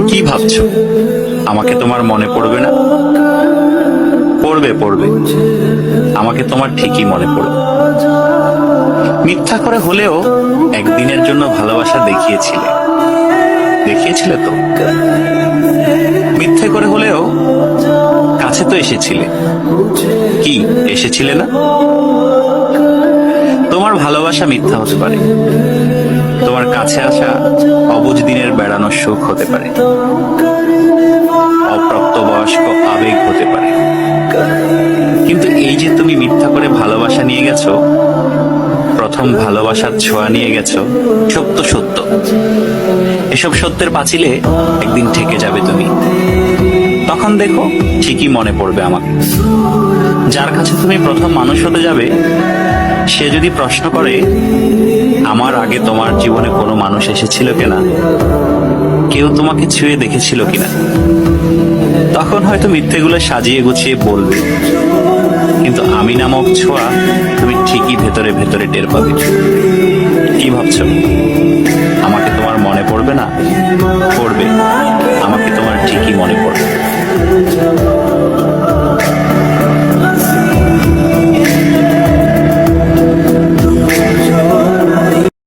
কি ভাবছো আমাকে তোমার মনে পড়বে না? পড়বে পড়বে, আমাকে তোমার ঠিকই মনে পড়বে। মিথ্যা করে হলেও একদিনের জন্য ভালোবাসা দেখিয়েছিলে, দেখিয়েছিলে তো। মিথ্যে করে হলেও কাছে তো এসেছিলে, কি এসেছিলে না? তোমার ভালোবাসা মিথ্যা হতে পারে, তোমার কাছে আসা অবুঝ দিনের বেড়ানোর সুখ হতে পারে, অপ্রাপ্তবয়স্ক আবেগ হতে পারে। কিন্তু এই যে তুমি মিথ্যা করে ভালোবাসা নিয়ে গেছো, প্রথম ভালোবাসার ছোঁয়া নিয়ে গেছো, সত্য সত্য। এসব সত্যের পাঁচিলে একদিন ঠেকে যাবে তুমি। তখন দেখো ঠিকই মনে পড়বে আমাকে। যার কাছে তুমি প্রথম মানুষ হতে যাবে, সে যদি প্রশ্ন করে আমার আগে তোমার জীবনে কোনো মানুষ এসেছিল কিনা, কেউ তোমাকে ছুঁয়ে দেখেছিল কিনা, তখন হয়তো মিথ্যেগুলো সাজিয়ে গুছিয়ে বলবে, কিন্তু আমি নামক ছোঁয়া তুমি ঠিকই ভেতরে ভেতরে টের পাবে। কি ভাবছো?